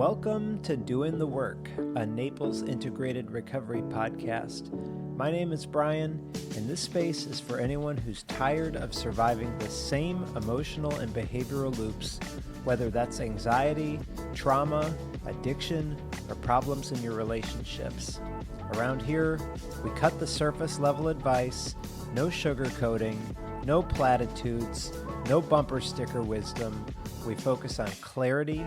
Welcome to Doing the Work, a Naples integrated recovery podcast. My name is Brian, and this space is for anyone who's tired of surviving the same emotional and behavioral loops, whether that's anxiety, trauma, addiction, or problems in your relationships. Around here, we cut the surface level advice, no sugarcoating, no platitudes, no bumper sticker wisdom. We focus on clarity,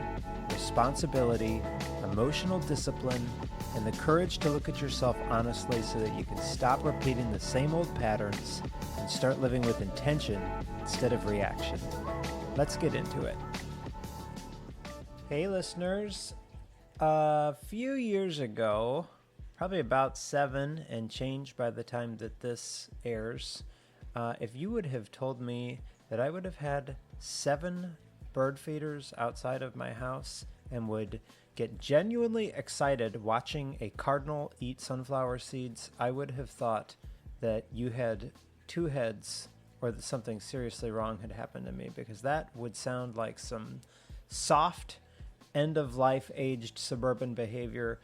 responsibility, emotional discipline, and the courage to look at yourself honestly so that you can stop repeating the same old patterns and start living with intention instead of reaction. Let's get into it. Hey listeners, a few years ago, probably about 7 and change by the time that this airs, if you would have told me that I would have had 7 bird feeders outside of my house and would get genuinely excited watching a cardinal eat sunflower seeds, I would have thought that you had 2 heads or that something seriously wrong had happened to me, because that would sound like some soft, end-of-life aged suburban behavior,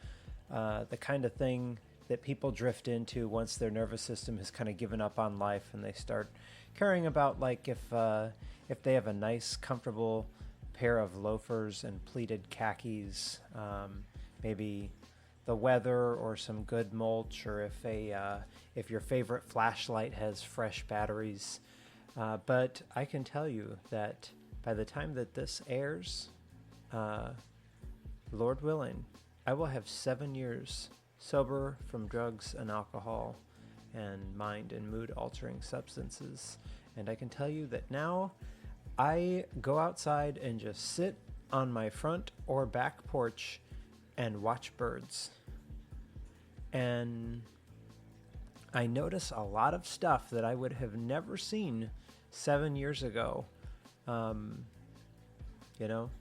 the kind of thing that people drift into once their nervous system has kind of given up on life and they start caring about, like, if they have a nice, comfortable pair of loafers and pleated khakis, maybe the weather or some good mulch, or if your favorite flashlight has fresh batteries. But I can tell you that by the time that this airs, Lord willing, I will have 7 years sober from drugs and alcohol and mind and mood altering substances. And I can tell you that now I go outside and just sit on my front or back porch and watch birds. And I notice a lot of stuff that I would have never seen 7 years ago.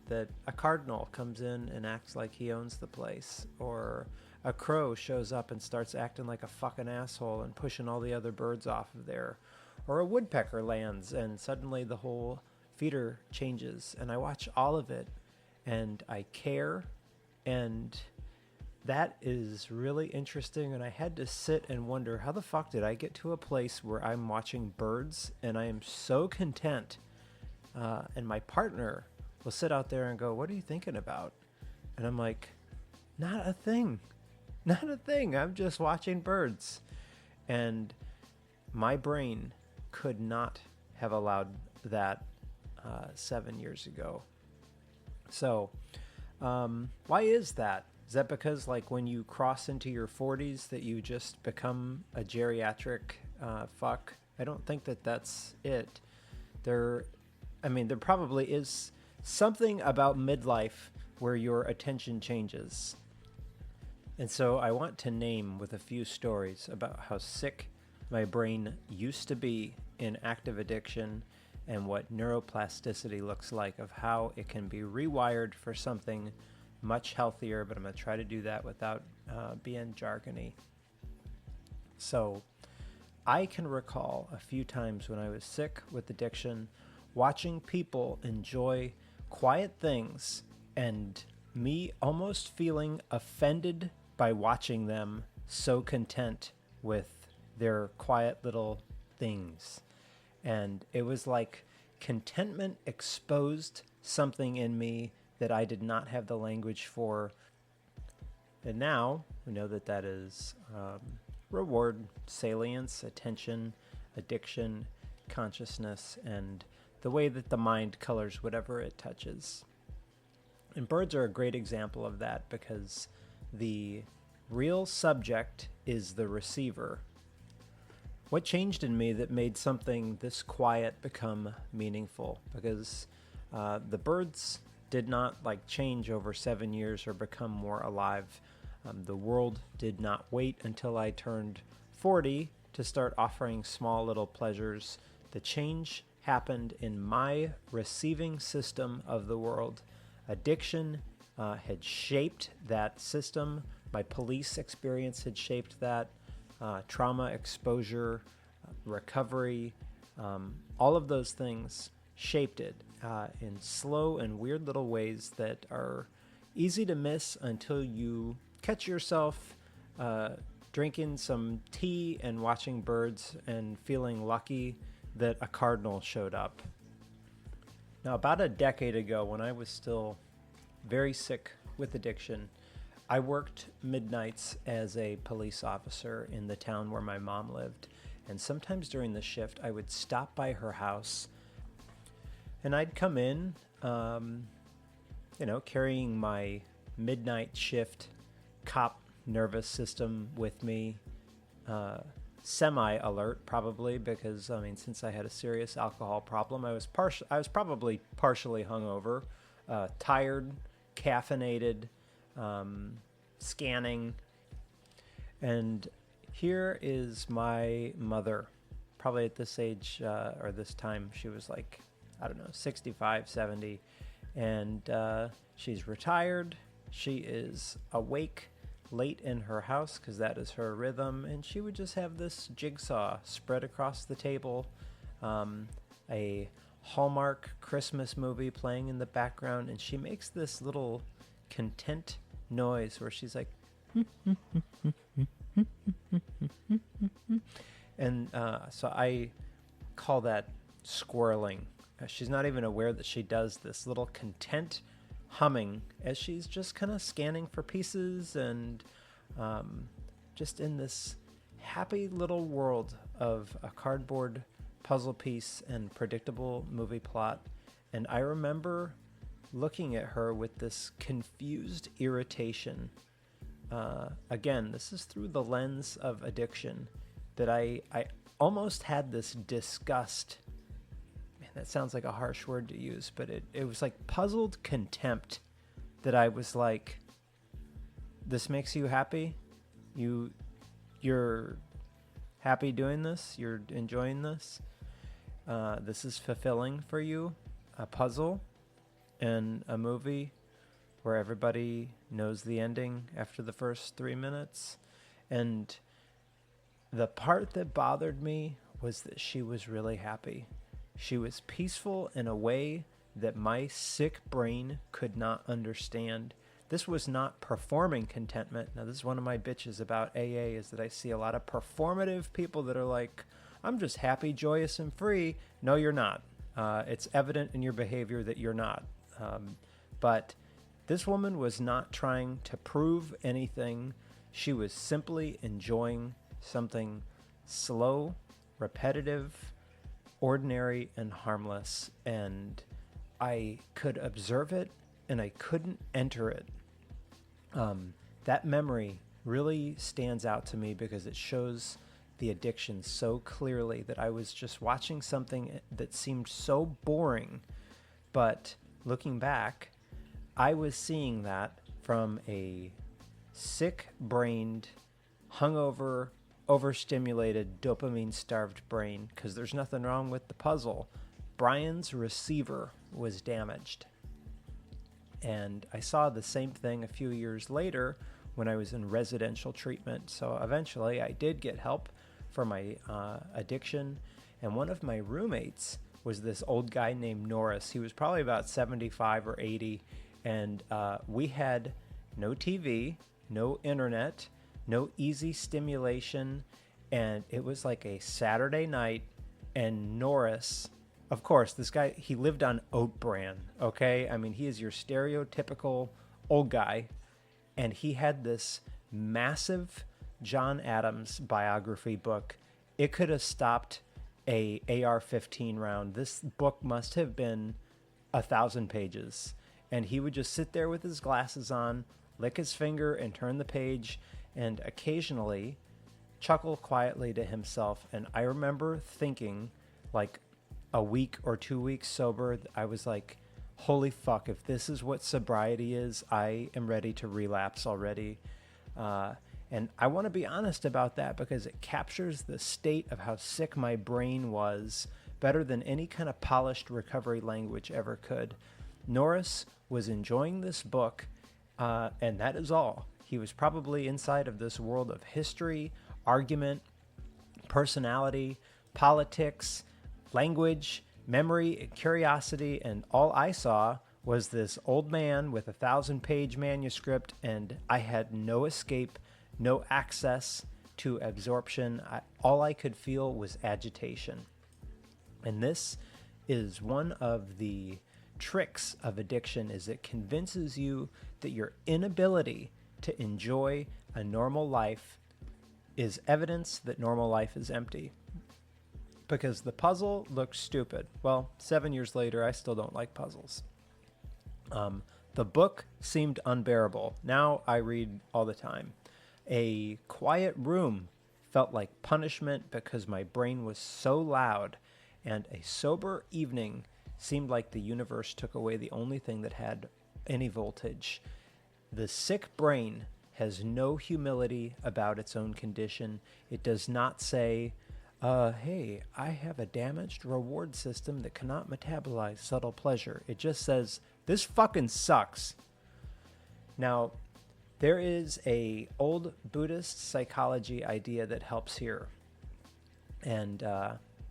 That a cardinal comes in and acts like he owns the place, or a crow shows up and starts acting like a fucking asshole and pushing all the other birds off of there, or a woodpecker lands and suddenly the whole feeder changes, and I watch all of it and I care, and that is really interesting. And I had to sit and wonder, how the fuck did I get to a place where I'm watching birds and I am so content? And my partner will sit out there and go, "What are you thinking about?" And I'm like, not a thing. I'm just watching birds. And my brain could not have allowed that 7 years ago. So why is that? Is that because, like, when you cross into your 40s that you just become a geriatric fuck? I don't think that that's it. There probably is something about midlife where your attention changes. And so I want to name with a few stories about how sick my brain used to be in active addiction and what neuroplasticity looks like, of how it can be rewired for something much healthier. But I'm going to try to do that without being jargony. So I can recall a few times when I was sick with addiction, watching people enjoy quiet things and me almost feeling offended by watching them so content with their quiet little things. And it was like contentment exposed something in me that I did not have the language for. And now we know that that is reward, salience, attention, addiction, consciousness, and the way that the mind colors whatever it touches. And birds are a great example of that, because the real subject is the receiver. What changed in me that made something this quiet become meaningful? Because the birds did not change over 7 years or become more alive. The world did not wait until I turned 40 to start offering small little pleasures. The change happened in my receiving system of the world. Addiction had shaped that system. My police experience had shaped that. Trauma, exposure, recovery, all of those things shaped it in slow and weird little ways that are easy to miss until you catch yourself drinking some tea and watching birds and feeling lucky that a cardinal showed up. Now, about a decade ago, when I was still very sick with addiction, I worked midnights as a police officer in the town where my mom lived. And sometimes during the shift, I would stop by her house and I'd come in, carrying my midnight shift cop nervous system with me, semi-alert probably, because since I had a serious alcohol problem, I was probably partially hungover, tired, caffeinated, scanning. And here is my mother, probably at this age or this time she was like, I don't know, 65, 70, and she's retired. She is awake late in her house because that is her rhythm, and she would just have this jigsaw spread across the table, a Hallmark Christmas movie playing in the background, and she makes this little content noise where she's like and so I call that squirreling. She's not even aware that she does this little content humming as she's just kind of scanning for pieces and just in this happy little world of a cardboard puzzle piece and predictable movie plot. And I remember looking at her with this confused irritation. Again, this is through the lens of addiction, that I almost had this disgust. Man, that sounds like a harsh word to use, but it was like puzzled contempt that I was like, this makes you happy? You're happy doing this? You're enjoying this? This is fulfilling for you? A puzzle and a movie where everybody knows the ending after the first 3 minutes? And the part that bothered me was that she was really happy. She was peaceful in a way that my sick brain could not understand. This was not performing contentment. Now, this is one of my bitches about AA, is that I see a lot of performative people that are like, I'm just happy, joyous, and free. No, you're not. It's evident in your behavior that you're not. But this woman was not trying to prove anything. She was simply enjoying something slow, repetitive, ordinary, and harmless. And I could observe it and I couldn't enter it. That memory really stands out to me because it shows the addiction so clearly, that I was just watching something that seemed so boring, but looking back, I was seeing that from a sick-brained, hungover, overstimulated, dopamine-starved brain, because there's nothing wrong with the puzzle. Brian's receiver was damaged. And I saw the same thing a few years later when I was in residential treatment. So eventually I did get help for my addiction. And one of my roommates was this old guy named Norris. He was probably about 75 or 80. And we had no TV, no internet, no easy stimulation. And it was like a Saturday night, and Norris, of course, this guy, he lived on Oat Bran, okay? I mean, he is your stereotypical old guy. And he had this massive John Adams biography book. It could have stopped a AR-15 round. This book must have been 1,000 pages. And he would just sit there with his glasses on, lick his finger and turn the page, and occasionally chuckle quietly to himself. And I remember thinking, like a week or 2 weeks sober, I was like, holy fuck, if this is what sobriety is, I am ready to relapse already. And I want to be honest about that because it captures the state of how sick my brain was better than any kind of polished recovery language ever could. Norris was enjoying this book, and that is all. He was probably inside of this world of history, argument, personality, politics, language, memory, curiosity, and all I saw was this old man with a 1,000-page manuscript, and I had no escape, no access to absorption. All I could feel was agitation. And this is one of the tricks of addiction, is it convinces you that your inability to enjoy a normal life is evidence that normal life is empty. Because the puzzle looks stupid. Well, 7 years later, I still don't like puzzles. The book seemed unbearable. Now I read all the time. A quiet room felt like punishment because my brain was so loud, and a sober evening seemed like the universe took away the only thing that had any voltage. The sick brain has no humility about its own condition. It does not say, hey, I have a damaged reward system that cannot metabolize subtle pleasure. It just says, this fucking sucks. Now, there is a old Buddhist psychology idea that helps here. And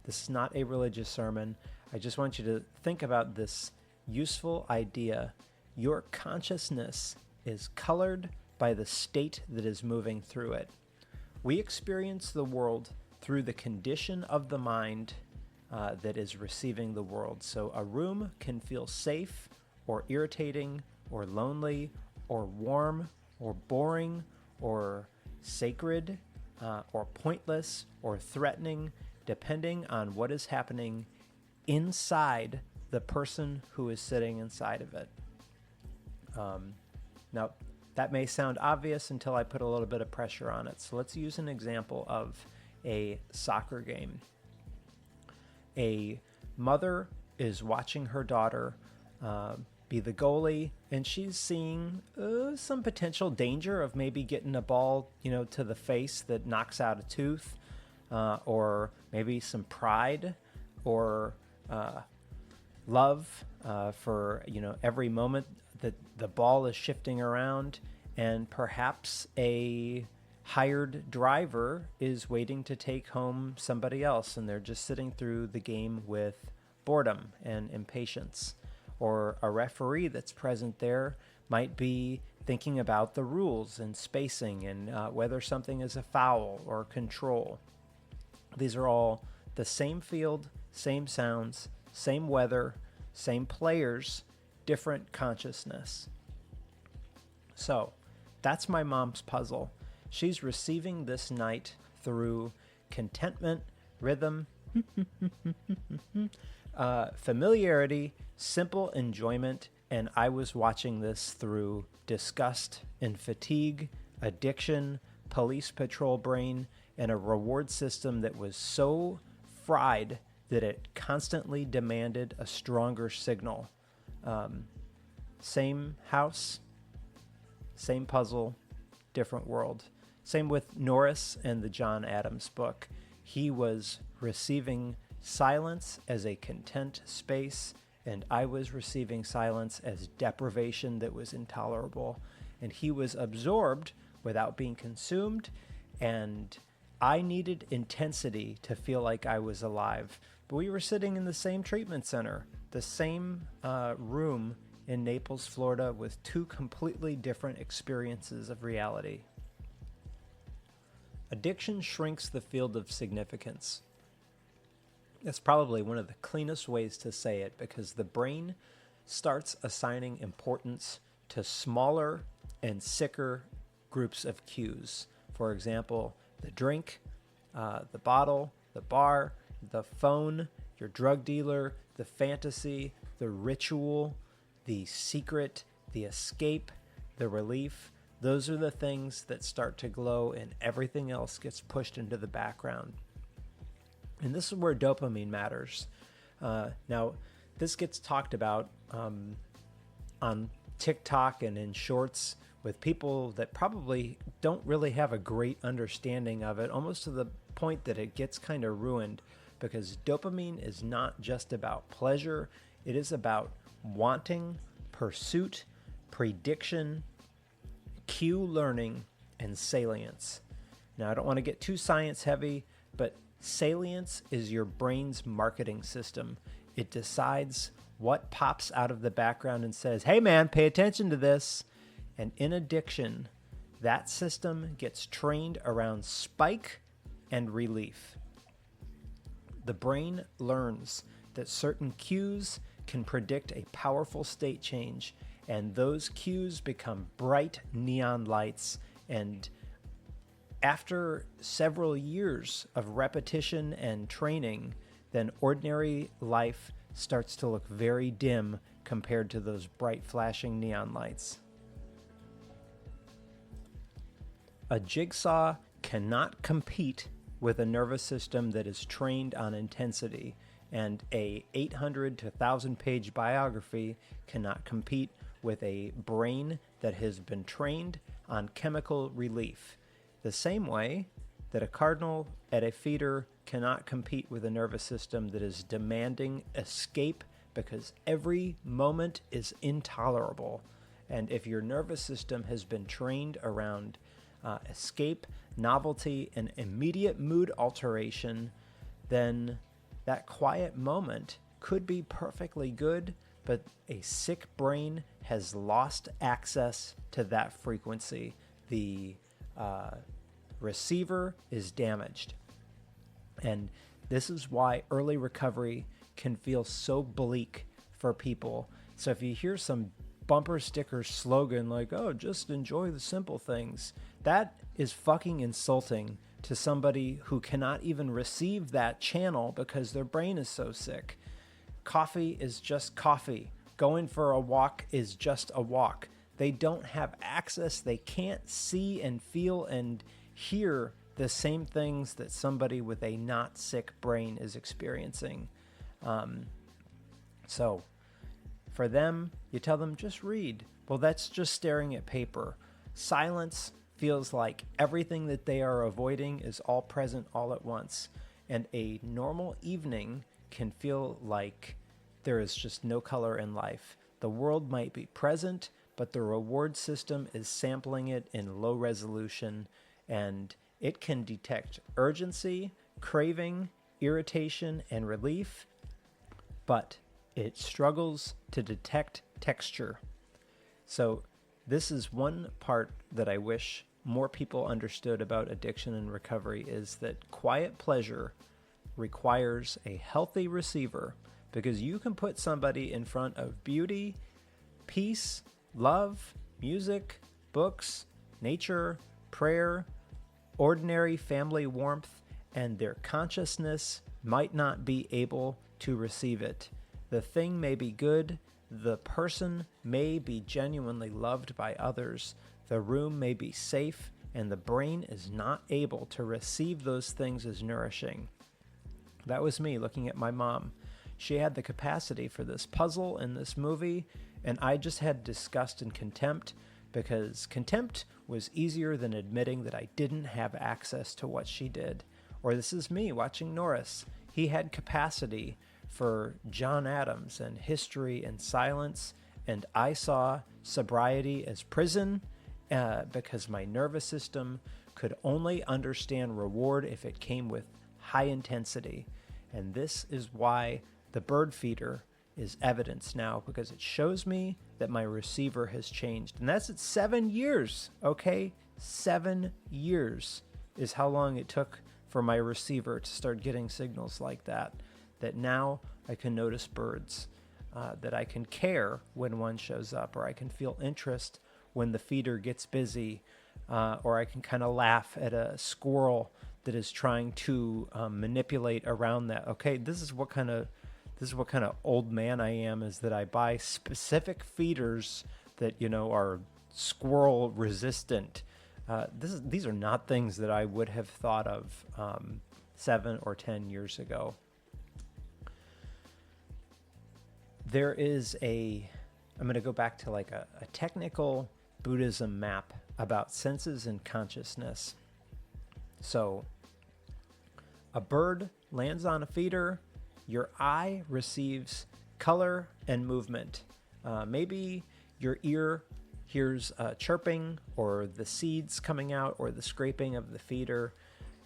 this is not a religious sermon. I just want you to think about this useful idea. Your consciousness is colored by the state that is moving through it. We experience the world through the condition of the mind that is receiving the world. So a room can feel safe or irritating or lonely or warm or boring or sacred or pointless or threatening, depending on what is happening inside the person who is sitting inside of it. Now, that may sound obvious until I put a little bit of pressure on it. So let's use an example of a soccer game. A mother is watching her daughter be the goalie, and she's seeing some potential danger of maybe getting a ball, to the face that knocks out a tooth, or maybe some pride or love for every moment that the ball is shifting around, and perhaps a hired driver is waiting to take home somebody else, and they're just sitting through the game with boredom and impatience. Or a referee that's present there might be thinking about the rules and spacing and whether something is a foul or control. These are all the same field, same sounds, same weather, same players, different consciousness. So that's my mom's puzzle. She's receiving this night through contentment, rhythm, familiarity, simple enjoyment, and I was watching this through disgust and fatigue, addiction, police patrol brain, and a reward system that was so fried that it constantly demanded a stronger signal. Same house, same puzzle, different world. Same with Norris and the John Adams book. He was receiving silence as a content space, and I was receiving silence as deprivation that was intolerable. And he was absorbed without being consumed, and I needed intensity to feel like I was alive. But we were sitting in the same treatment center, the same room in Naples, Florida, with two completely different experiences of reality. Addiction shrinks the field of significance. That's probably one of the cleanest ways to say it, because the brain starts assigning importance to smaller and sicker groups of cues. For example, the drink, the bottle, the bar, the phone, your drug dealer, the fantasy, the ritual, the secret, the escape, the relief. Those are the things that start to glow, and everything else gets pushed into the background. And this is where dopamine matters. Now, this gets talked about on TikTok and in shorts with people that probably don't really have a great understanding of it, almost to the point that it gets kind of ruined, because dopamine is not just about pleasure. It is about wanting, pursuit, prediction, cue learning, and salience. Now, I don't want to get too science heavy, but salience is your brain's marketing system. It decides What pops out of the background and says, hey man, pay attention to this? And in addiction, that system gets trained around spike and relief. The brain learns that certain cues can predict a powerful state change, and those cues become bright neon lights. And after several years of repetition and training, then ordinary life starts to look very dim compared to those bright flashing neon lights. A jigsaw cannot compete with a nervous system that is trained on intensity, and a 800 to 1,000 page biography cannot compete with a brain that has been trained on chemical relief. The same way that a cardinal at a feeder cannot compete with a nervous system that is demanding escape because every moment is intolerable. And if your nervous system has been trained around escape, novelty, and immediate mood alteration, then that quiet moment could be perfectly good, but a sick brain has lost access to that frequency. The receiver is damaged. And this is why early recovery can feel so bleak for people. So if you hear some bumper sticker slogan like, oh, just enjoy the simple things, that is fucking insulting to somebody who cannot even receive that channel because their brain is so sick. Coffee is just coffee. Going for a walk is just a walk. They don't have access. They can't see and feel and hear the same things that somebody with a not sick brain is experiencing. So for them, you tell them, just read. Well, that's just staring at paper. Silence feels like everything that they are avoiding is all present all at once. And a normal evening can feel like there is just no color in life. The world might be present, but the reward system is sampling it in low resolution, and it can detect urgency, craving, irritation, and relief, but it struggles to detect texture. So this is one part that I wish more people understood about addiction and recovery, is that quiet pleasure requires a healthy receiver, because you can put somebody in front of beauty, peace, love, music, books, nature, prayer, ordinary family warmth, and their consciousness might not be able to receive it. The thing may be good, the person may be genuinely loved by others, the room may be safe, and the brain is not able to receive those things as nourishing. That was me looking at my mom. She had the capacity for this puzzle in this movie, and I just had disgust and contempt, because contempt was easier than admitting that I didn't have access to what she did. Or this is me watching Norris. He had capacity for John Adams and history and silence, and I saw sobriety as prison because my nervous system could only understand reward if it came with high intensity. And this is why the bird feeder is evidence now, because it shows me that my receiver has changed. And that's at 7 years, okay? 7 years is how long it took for my receiver to start getting signals like that. That now I can notice birds, that I can care when one shows up, or I can feel interest when the feeder gets busy, or I can kind of laugh at a squirrel that is trying to manipulate around that. Okay, this is what kind of old man I am, is that I buy specific feeders that, are squirrel resistant. These are not things that I would have thought of 7 or 10 years ago. There is I'm going to go back to like a technical Buddhism map about senses and consciousness. So a bird lands on a feeder. Your eye receives color and movement. Maybe your ear hears chirping, or the seeds coming out, or the scraping of the feeder.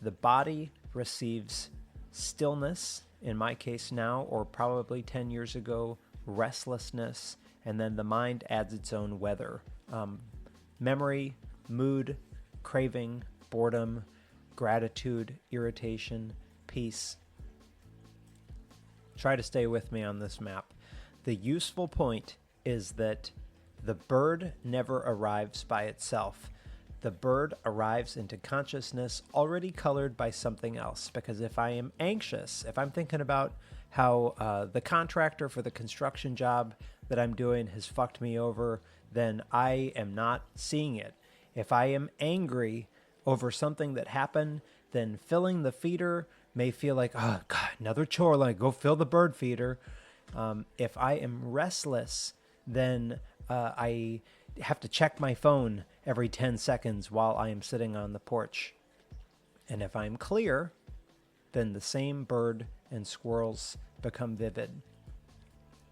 The body receives stillness, in my case now, or probably 10 years ago, restlessness, and then the mind adds its own weather. Memory, mood, craving, boredom, gratitude, irritation, peace. Try to stay with me on this map. The useful point is that the bird never arrives by itself. The bird arrives into consciousness already colored by something else. Because if I am anxious, if I'm thinking about how the contractor for the construction job that I'm doing has fucked me over, then I am not seeing it. If I am angry over something that happened, then filling the feeder may feel like, oh, God, another chore, like go fill the bird feeder. If I am restless, then I have to check my phone every 10 seconds while I am sitting on the porch. And if I'm clear, then the same bird and squirrels become vivid.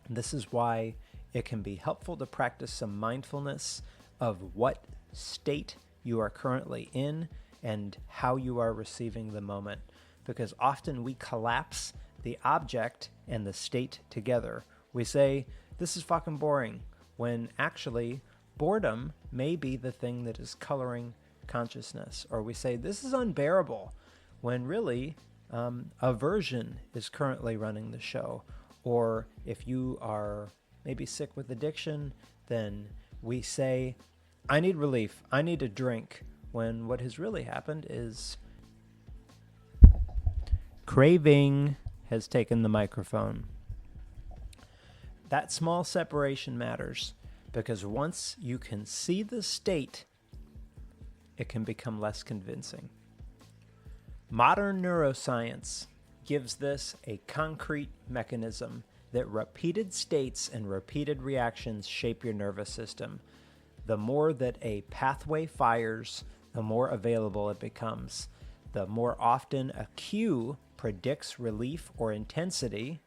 And this is why it can be helpful to practice some mindfulness of what state you are currently in and how you are receiving the moment. Because often we collapse the object and the state together. We say, this is fucking boring, when actually boredom may be the thing that is coloring consciousness. Or we say, this is unbearable, when really aversion is currently running the show. Or if you are maybe sick with addiction, then we say, I need relief, I need a drink, when what has really happened is craving has taken the microphone. That small separation matters, because once you can see the state, it can become less convincing. Modern neuroscience gives this a concrete mechanism that repeated states and repeated reactions shape your nervous system. The more that a pathway fires, the more available it becomes. The more often a cue predicts relief or intensity,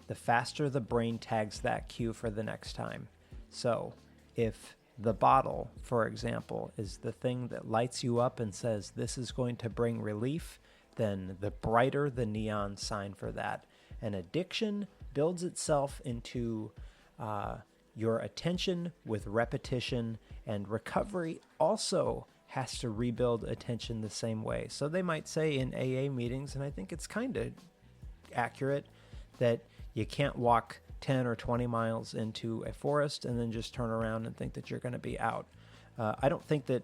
the faster the brain tags that cue for the next time. So if the bottle, for example, is the thing that lights you up and says this is going to bring relief, then the brighter the neon sign for that. And addiction builds itself into your attention with repetition, and recovery also has to rebuild attention the same way. So they might say in AA meetings, and I think it's kind of accurate, that you can't walk 10 or 20 miles into a forest and then just turn around and think that you're going to be out. I don't think that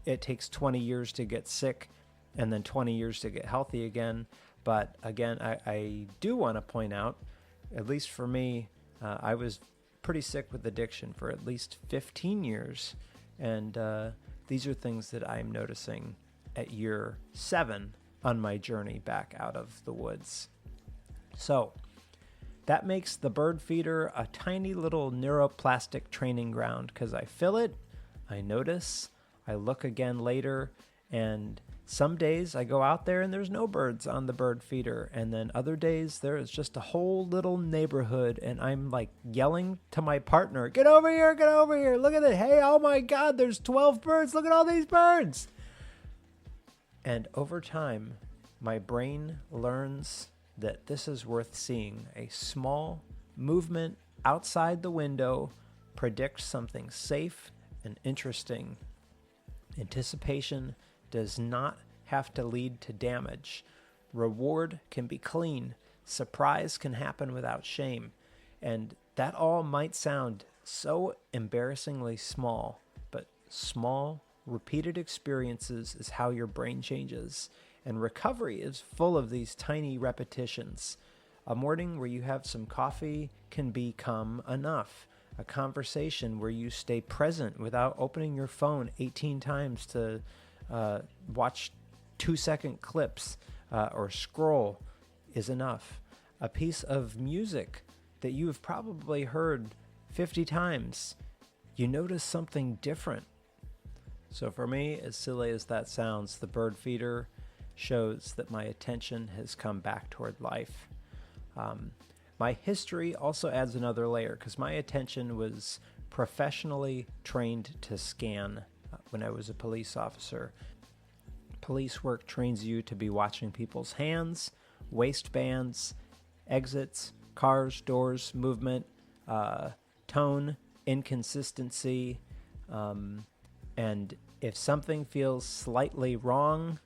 it takes 20 years to get sick and then 20 years to get healthy again. But again, I do want to point out, at least for me, I was pretty sick with addiction for at least 15 years. And these are things that I'm noticing at year 7 on my journey back out of the woods. So that makes the bird feeder a tiny little neuroplastic training ground, because I fill it, I notice, I look again later, and some days I go out there and there's no birds on the bird feeder, and then other days there is just a whole little neighborhood, and I'm like yelling to my partner, get over here, look at it, hey, oh my God, there's 12 birds, look at all these birds. And over time, my brain learns that this is worth seeing. A small movement outside the window predicts something safe and interesting. Anticipation does not have to lead to damage. Reward can be clean. Surprise can happen without shame. And that all might sound so embarrassingly small, but small, repeated experiences is how your brain changes. And recovery is full of these tiny repetitions. A morning where you have some coffee can become enough. A conversation where you stay present without opening your phone 18 times to watch 2-second clips or scroll is enough. A piece of music that you have probably heard 50 times, you notice something different. So for me, as silly as that sounds, the bird feeder shows that my attention has come back toward life. My history also adds another layer, because my attention was professionally trained to scan when I was a police officer. Police work trains you to be watching people's hands, waistbands, exits, cars, doors, movement, tone, inconsistency, and if something feels slightly wrong,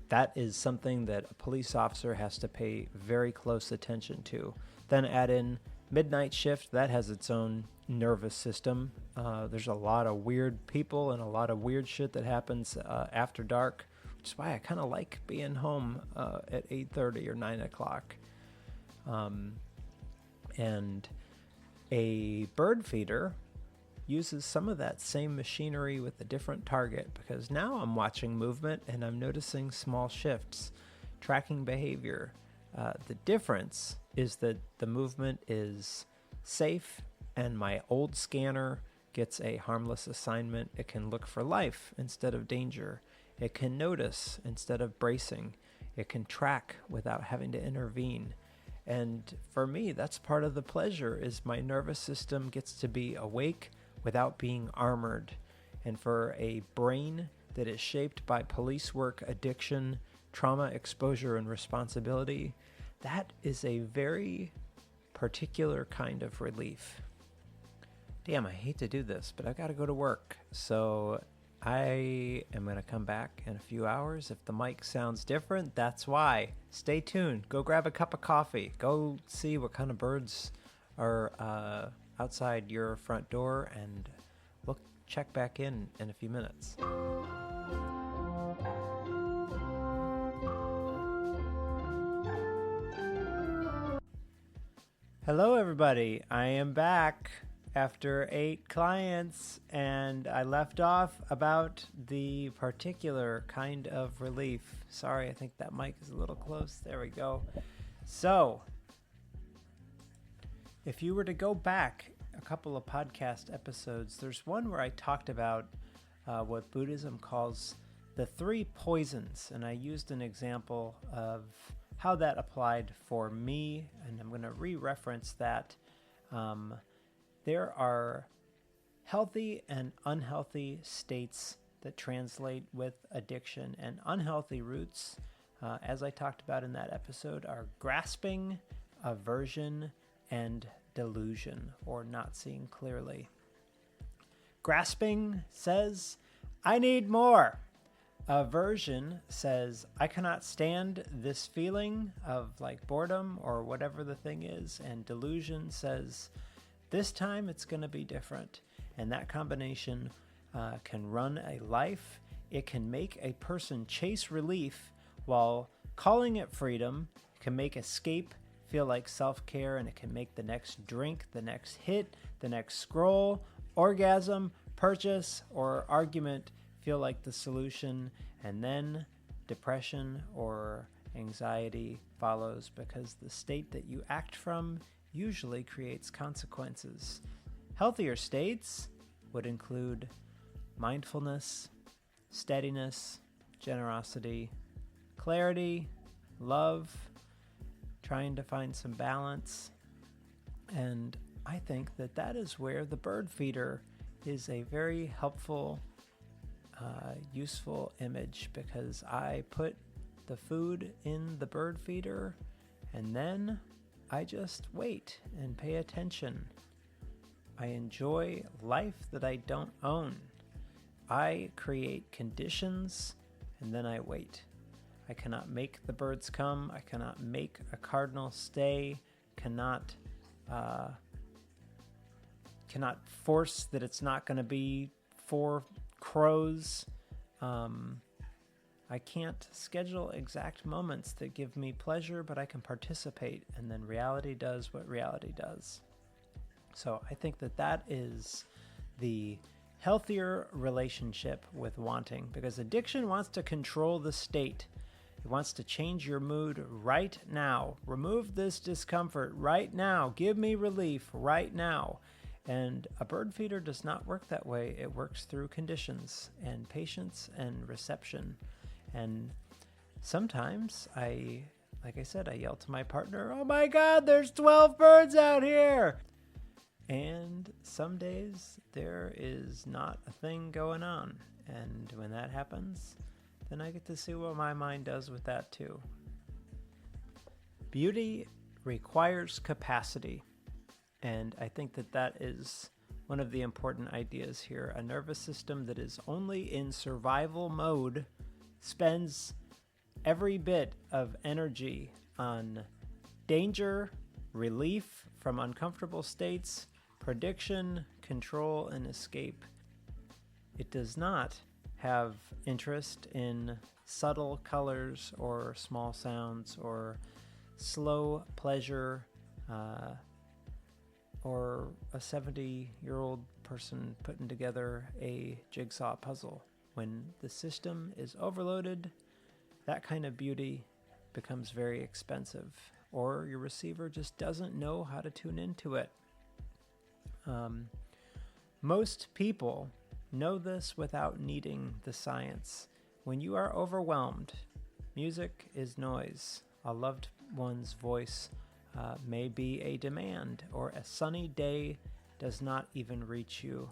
that is something that a police officer has to pay very close attention to. Then add in midnight shift, that has its own nervous system. There's a lot of weird people and a lot of weird shit that happens after dark, which is why I kind of like being home at 8:30 or 9 o'clock. And a bird feeder uses some of that same machinery with a different target, because now I'm watching movement and I'm noticing small shifts, tracking behavior. The difference is that the movement is safe and my old scanner gets a harmless assignment. It can look for life instead of danger. It can notice instead of bracing. It can track without having to intervene. And for me, that's part of the pleasure, is my nervous system gets to be awake without being armored. And for a brain that is shaped by police work, addiction, trauma, exposure, and responsibility, that is a very particular kind of relief. Damn, I hate to do this, but I gotta go to work. So I am gonna come back in a few hours. If the mic sounds different, that's why. Stay tuned. Go grab a cup of coffee. Go see what kind of birds are outside your front door, and we'll check back in a few minutes. Hello, everybody. I am back after 8 clients, and I left off about the particular kind of relief. Sorry, I think that mic is a little close. There we go. So, if you were to go back a couple of podcast episodes, there's one where I talked about what Buddhism calls the 3 poisons, and I used an example of how that applied for me, and I'm going to re-reference that. There are healthy and unhealthy states that translate with addiction, and unhealthy roots, as I talked about in that episode, are grasping, aversion, and delusion, or not seeing clearly. Grasping says, I need more. Aversion says, I cannot stand this feeling of like boredom or whatever the thing is. And delusion says, this time it's going to be different. And that combination can run a life. It can make a person chase relief while calling it freedom. It can make escape feel like self-care, and it can make the next drink, the next hit, the next scroll, orgasm, purchase, or argument feel like the solution, and then depression or anxiety follows, because the state that you act from usually creates consequences. Healthier states would include mindfulness, steadiness, generosity, clarity, love, trying to find some balance. And I think that that is where the bird feeder is a very helpful, useful image, because I put the food in the bird feeder and then I just wait and pay attention. I enjoy life that I don't own. I create conditions and then I wait. I cannot make the birds come. I cannot make a cardinal stay. Cannot force that it's not going to be 4 crows. I can't schedule exact moments that give me pleasure, but I can participate, and then reality does what reality does. So I think that that is the healthier relationship with wanting, because addiction wants to control the state. It wants to change your mood right now. Remove this discomfort right now. Give me relief right now. And a bird feeder does not work that way. It works through conditions and patience and reception. And sometimes like I said, I yell to my partner, oh my God, there's 12 birds out here. And some days there is not a thing going on. And when that happens, then I get to see what my mind does with that too. Beauty requires capacity. And I think that that is one of the important ideas here. A nervous system that is only in survival mode spends every bit of energy on danger, relief from uncomfortable states, prediction, control, and escape. It does not have interest in subtle colors or small sounds or slow pleasure, or a 70-year-old person putting together a jigsaw puzzle. When the system is overloaded, that kind of beauty becomes very expensive, or your receiver just doesn't know how to tune into it. Most people know this without needing the science. When you are overwhelmed, music is noise. A loved one's voice may be a demand, or a sunny day does not even reach you.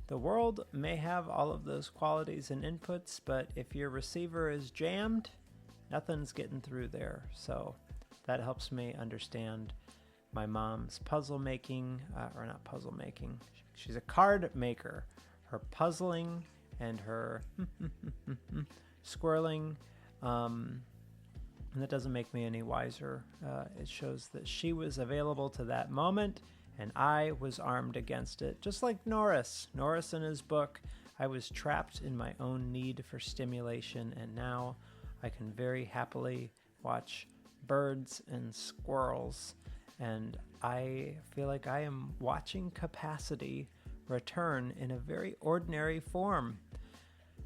The world may have all of those qualities and inputs, but if your receiver is jammed, nothing's getting through there. So that helps me understand my mom's puzzle making, or not puzzle making. She's a card maker. Her puzzling and her squirreling, and that doesn't make me any wiser. It shows that she was available to that moment, and I was armed against it. Just like Norris in his book, I was trapped in my own need for stimulation, and now I can very happily watch birds and squirrels, and I feel like I am watching capacity return in a very ordinary form.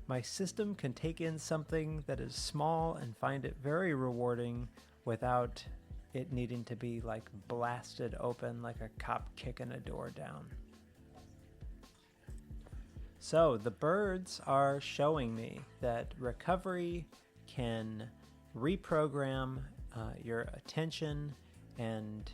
My system can take in something that is small and find it very rewarding without it needing to be like blasted open like a cop kicking a door down. So the birds are showing me that recovery can reprogram your attention, and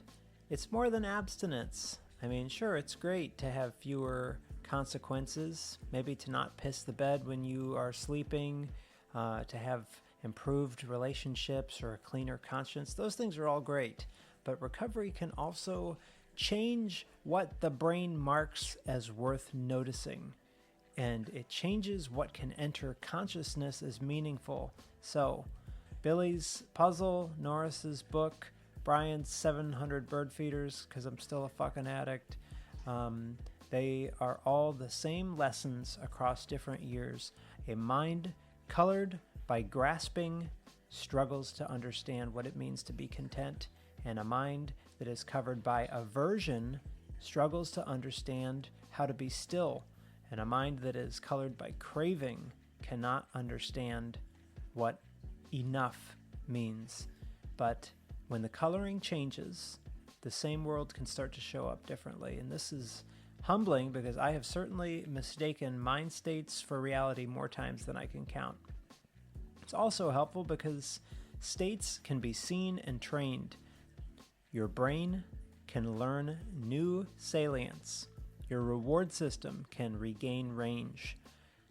it's more than abstinence. I mean, sure, it's great to have fewer consequences, maybe to not piss the bed when you are sleeping, to have improved relationships or a cleaner conscience. Those things are all great, but recovery can also change what the brain marks as worth noticing, and it changes what can enter consciousness as meaningful. So Billy's puzzle, Norris's book, Brian's 700 bird feeders, because I'm still a fucking addict. They are all the same lessons across different years. A mind colored by grasping struggles to understand what it means to be content, and a mind that is covered by aversion struggles to understand how to be still, and a mind that is colored by craving cannot understand what enough means. But when the coloring changes, the same world can start to show up differently. And this is humbling because I have certainly mistaken mind states for reality more times than I can count. It's also helpful because states can be seen and trained. Your brain can learn new salience. Your reward system can regain range.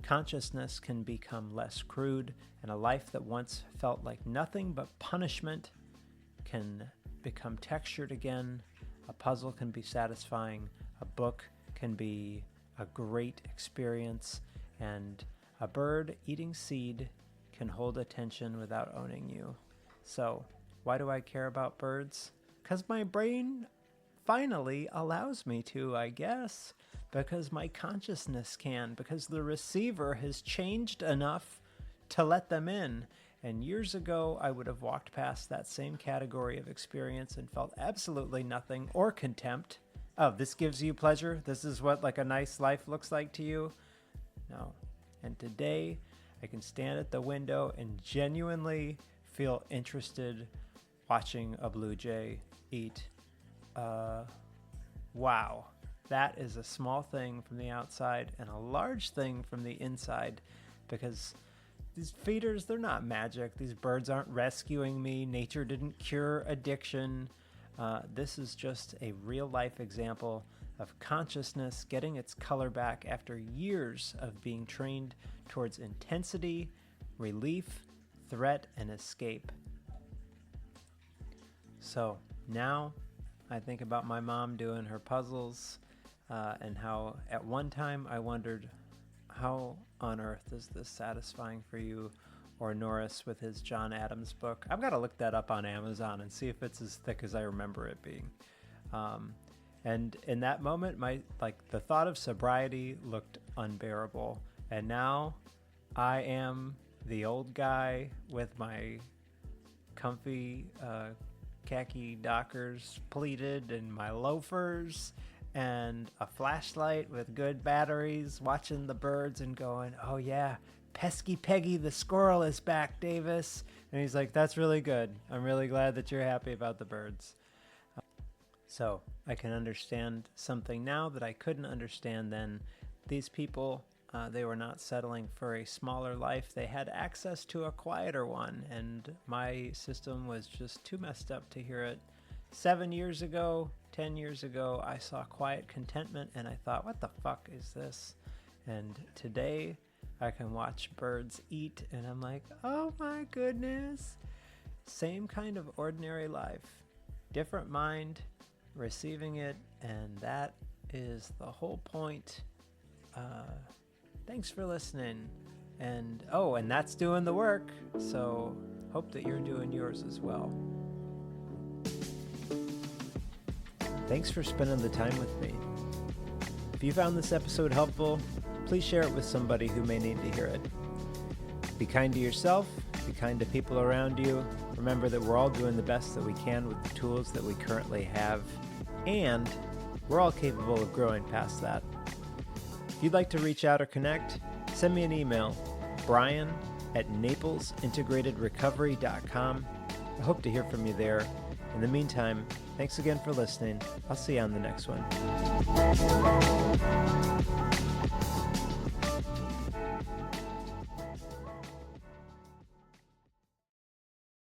Consciousness can become less crude, and a life that once felt like nothing but punishment can become textured again. A puzzle can be satisfying. A book can be a great experience. And a bird eating seed can hold attention without owning you. So, why do I care about birds? Because my brain finally allows me to, I guess. Because my consciousness can. Because the receiver has changed enough to let them in. And years ago, I would have walked past that same category of experience and felt absolutely nothing or contempt. Oh, this gives you pleasure? This is what like a nice life looks like to you? No. And today, I can stand at the window and genuinely feel interested watching a blue jay eat. Wow. That is a small thing from the outside and a large thing from the inside, because these feeders, they're not magic. These birds aren't rescuing me. Nature didn't cure addiction. This is just a real life example of consciousness getting its color back after years of being trained towards intensity, relief, threat, and escape. So now I think about my mom doing her puzzles, and how at one time I wondered, how on earth is this satisfying for you? Or Norris with his John Adams book. I've got to look that up on Amazon and see if it's as thick as I remember it being. And in that moment, the thought of sobriety looked unbearable. And now I am the old guy with my comfy khaki Dockers pleated and my loafers and a flashlight with good batteries, watching the birds and going, oh yeah, pesky Peggy the squirrel is back, Davis. And he's like, that's really good. I'm really glad that you're happy about the birds. So I can understand something now that I couldn't understand then. These people, they were not settling for a smaller life. They had access to a quieter one, and my system was just too messed up to hear it. 7 years ago, 10 years ago, I saw quiet contentment, and I thought, what the fuck is this? And today, I can watch birds eat, and I'm like, oh my goodness. Same kind of ordinary life. Different mind, receiving it, and that is the whole point. Thanks for listening. And that's doing the work. So hope that you're doing yours as well. Thanks for spending the time with me. If you found this episode helpful, please share it with somebody who may need to hear it. Be kind to yourself, be kind to people around you. Remember that we're all doing the best that we can with the tools that we currently have, and we're all capable of growing past that. If you'd like to reach out or connect, send me an email, brian@naplesintegratedrecovery.com. I hope to hear from you there. In the meantime, thanks again for listening. I'll see you on the next one.